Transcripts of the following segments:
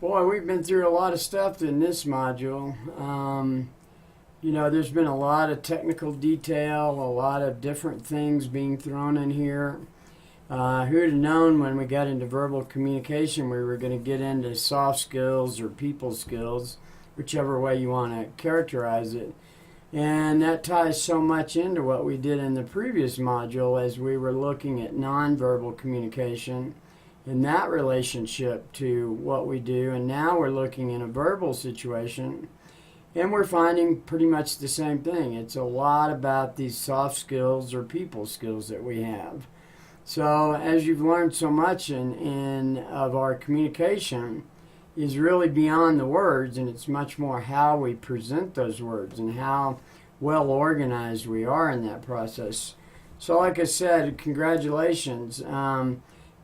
Boy, we've been through a lot of stuff in this module. There's been a lot of technical detail, a lot of different things being thrown in here. Who'd have known when we got into verbal communication we were going to get into soft skills or people skills, whichever way you want to characterize it. And that ties so much into what we did in the previous module as we were looking at nonverbal communication and that relationship to what we do. And now we're looking in a verbal situation, and we're finding pretty much the same thing. It's a lot about these soft skills or people skills that we have. So as you've learned so much of our communication is really beyond the words, and it's much more how we present those words and how well organized we are in that process. So like I said, congratulations.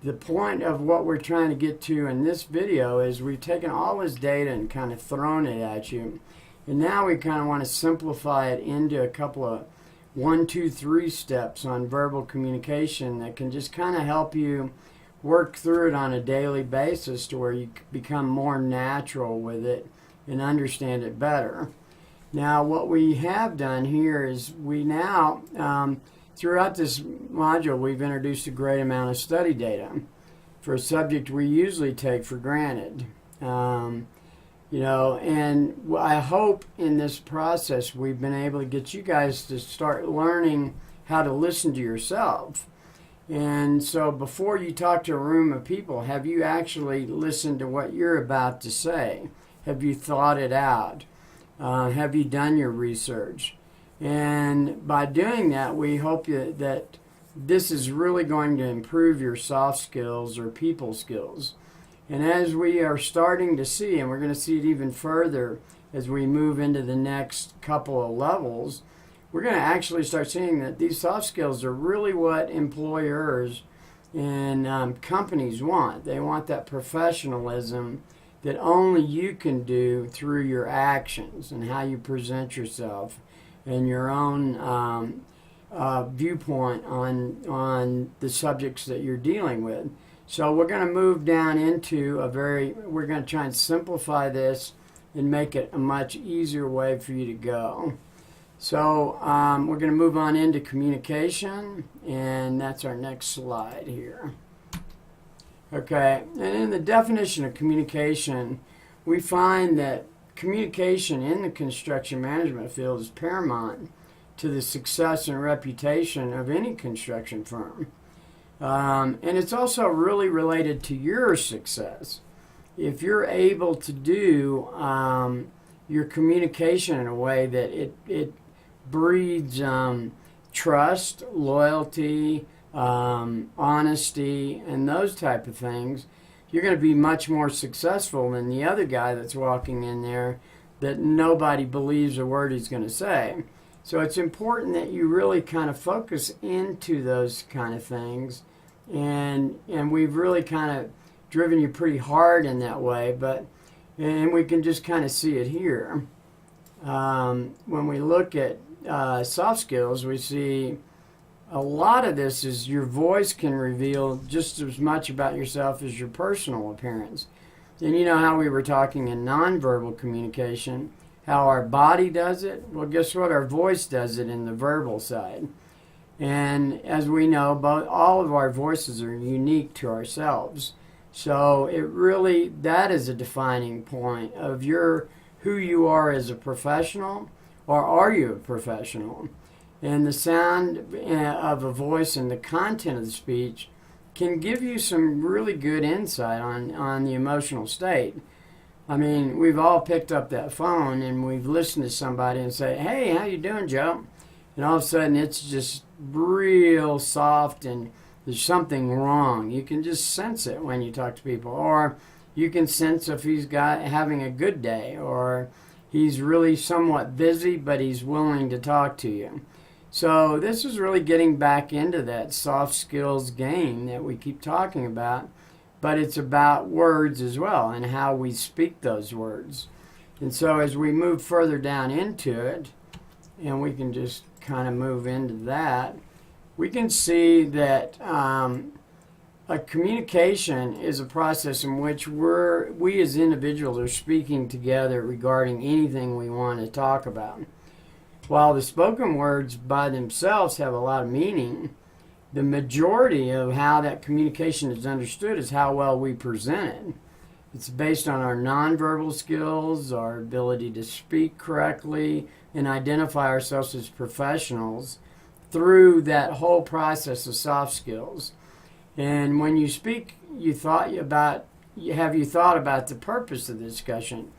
The point of what we're trying to get to in this video is we've taken all this data and kind of thrown it at you. And now we kind of want to simplify it into a couple of 1, 2, 3 steps on verbal communication that can just kind of help you work through it on a daily basis to where you become more natural with it and understand it better. Now, what we have done here is we now, throughout this module, we've introduced a great amount of study data for a subject we usually take for granted. And I hope in this process we've been able to get you guys to start learning how to listen to yourself. And so before you talk to a room of people, have you actually listened to what you're about to say? Have you thought it out? Have you done your research? And by doing that, we hope that this is really going to improve your soft skills or people skills. And as we are starting to see, and we're going to see it even further as we move into the next couple of levels, we're going to actually start seeing that these soft skills are really what employers and companies want. They want that professionalism that only you can do through your actions and how you present yourself and your own viewpoint on the subjects that you're dealing with. So we're going to move down into we're going to try and simplify this and make it a much easier way for you to go. So we're going to move on into communication, and that's our next slide here. Okay, and in the definition of communication, we find that communication in the construction management field is paramount to the success and reputation of any construction firm. And it's also really related to your success. If you're able to do your communication in a way that it breeds trust, loyalty, honesty, and those type of things, you're going to be much more successful than the other guy that's walking in there that nobody believes a word he's going to say. So it's important that you really kind of focus into those kind of things, and we've really kind of driven you pretty hard in that way, and we can just kind of see it here. When we look at soft skills, we see a lot of this is your voice can reveal just as much about yourself as your personal appearance. And you know how we were talking in nonverbal communication, how our body does it? Well, guess what? Our voice does it in the verbal side. And as we know, all of our voices are unique to ourselves. So that is a defining point of who you are as a professional, or are you a professional? And the sound of a voice and the content of the speech can give you some really good insight on the emotional state. I mean, we've all picked up that phone and we've listened to somebody and say, "Hey, how you doing, Joe?" And all of a sudden it's just real soft and there's something wrong. You can just sense it when you talk to people. Or you can sense if he's having a good day, or he's really somewhat busy but he's willing to talk to you. So this is really getting back into that soft skills game that we keep talking about, but it's about words as well and how we speak those words. And so as we move further down into it, and we can just kind of move into that, we can see that a communication is a process in which we as individuals are speaking together regarding anything we want to talk about. While the spoken words by themselves have a lot of meaning, the majority of how that communication is understood is how well we present it. It's based on our nonverbal skills, our ability to speak correctly, and identify ourselves as professionals through that whole process of soft skills. And when you speak, have you thought about the purpose of the discussion?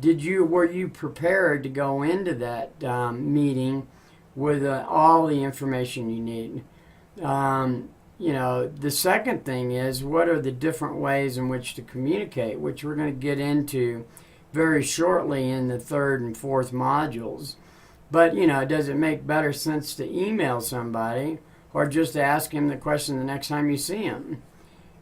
Were you prepared to go into that meeting with all the information you need? The second thing is, what are the different ways in which to communicate, which we're going to get into very shortly in the third and fourth modules. But, does it make better sense to email somebody or just ask him the question the next time you see him?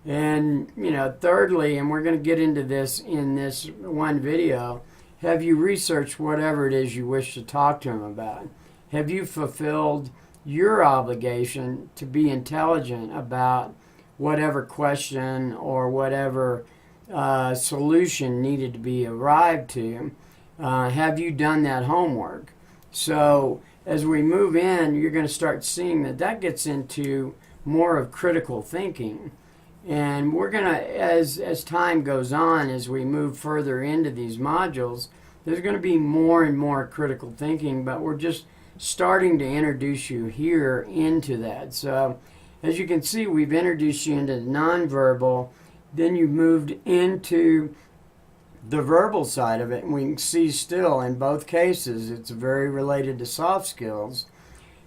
And, thirdly, and we're going to get into this in this one video, have you researched whatever it is you wish to talk to him about? Have you fulfilled your obligation to be intelligent about whatever question or whatever solution needed to be arrived to? Have you done that homework? So as we move in, you're going to start seeing that gets into more of critical thinking. And we're going to, as time goes on, as we move further into these modules, there's going to be more and more critical thinking, but we're just starting to introduce you here into that. So as you can see, we've introduced you into nonverbal, then you moved into the verbal side of it, and we can see still in both cases it's very related to soft skills.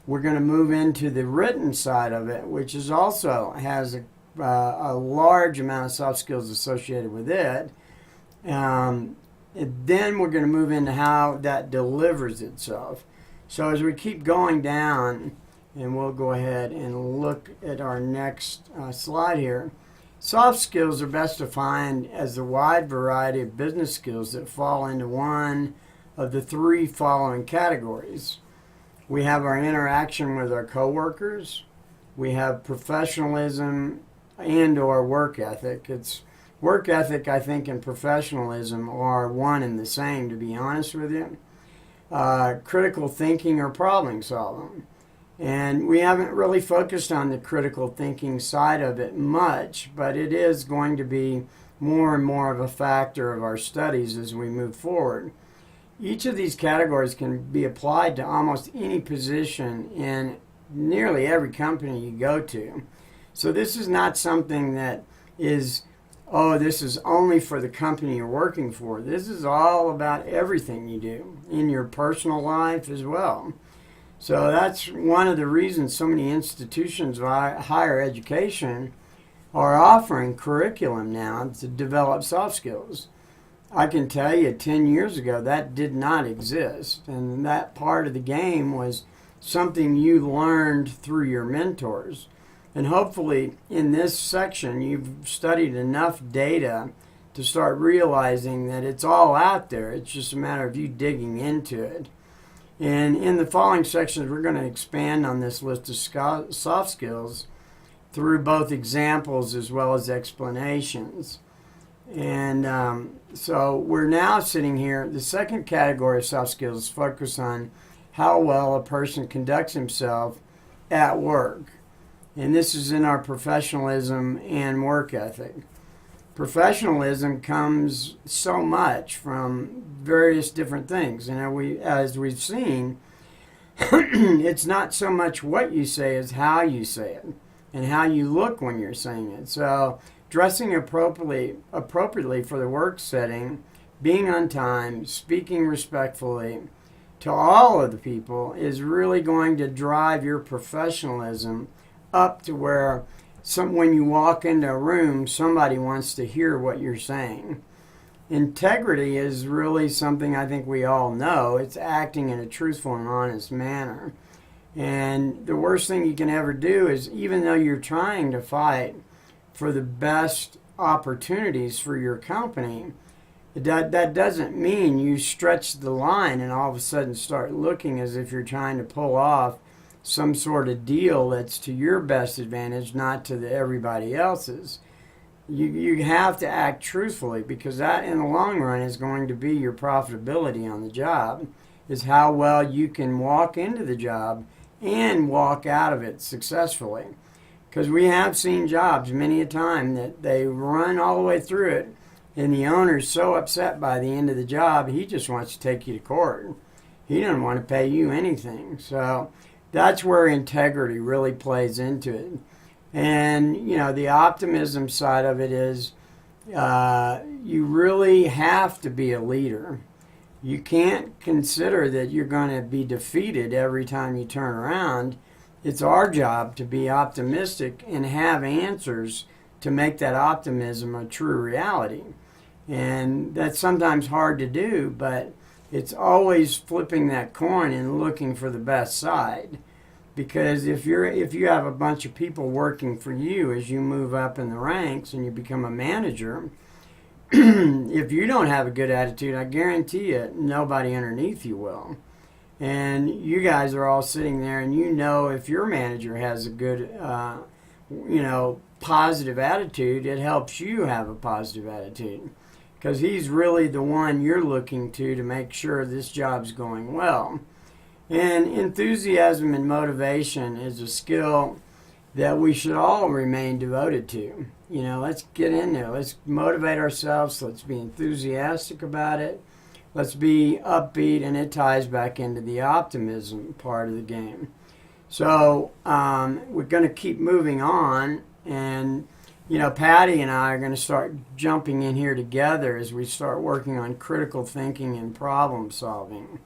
We're going to move into the written side of it, which is also has a large amount of soft skills associated with it. And then we're going to move into how that delivers itself. So as we keep going down, and we'll go ahead and look at our next slide here. Soft skills are best defined as the wide variety of business skills that fall into one of the three following categories. We have our interaction with our coworkers. We have professionalism and or work ethic. It's work ethic, I think, and professionalism are one and the same, to be honest with you. Critical thinking or problem solving. And we haven't really focused on the critical thinking side of it much, but it is going to be more and more of a factor of our studies as we move forward. Each of these categories can be applied to almost any position in nearly every company you go to. So this is not something that is, this is only for the company you're working for. This is all about everything you do in your personal life as well. So that's one of the reasons so many institutions of higher education are offering curriculum now to develop soft skills. I can tell you 10 years ago that did not exist, and that part of the game was something you learned through your mentors. And hopefully in this section you've studied enough data to start realizing that it's all out there. It's just a matter of you digging into it. And in the following sections, we're going to expand on this list of soft skills through both examples as well as explanations. And so we're now sitting here. The second category of soft skills focus on how well a person conducts himself at work. And this is in our professionalism and work ethic. Professionalism comes so much from various different things. And as we've seen, it's not so much what you say as how you say it and how you look when you're saying it. So dressing appropriately for the work setting, being on time, speaking respectfully to all of the people is really going to drive your professionalism up to where when you walk into a room, somebody wants to hear what you're saying. Integrity is really something I think we all know. It's acting in a truthful and honest manner. And the worst thing you can ever do is, even though you're trying to fight for the best opportunities for your company, that doesn't mean you stretch the line and all of a sudden start looking as if you're trying to pull off some sort of deal that's to your best advantage, not to everybody else's. You have to act truthfully, because that in the long run is going to be your profitability on the job, is how well you can walk into the job and walk out of it successfully. Because we have seen jobs many a time that they run all the way through it, and the owner's so upset by the end of the job, he just wants to take you to court. He doesn't want to pay you anything. So that's where integrity really plays into it. And, the optimism side of it is you really have to be a leader. You can't consider that you're going to be defeated every time you turn around. It's our job to be optimistic and have answers to make that optimism a true reality. And that's sometimes hard to do, but it's always flipping that coin and looking for the best side. Because if you have a bunch of people working for you as you move up in the ranks and you become a manager, if you don't have a good attitude, I guarantee you nobody underneath you will. And you guys are all sitting there, and if your manager has a good, positive attitude, it helps you have a positive attitude. Because he's really the one you're looking to make sure this job's going well. And enthusiasm and motivation is a skill that we should all remain devoted to. Let's get in there. Let's motivate ourselves. Let's be enthusiastic about it. Let's be upbeat, and it ties back into the optimism part of the game. So we're going to keep moving on, and Patty and I are going to start jumping in here together as we start working on critical thinking and problem solving.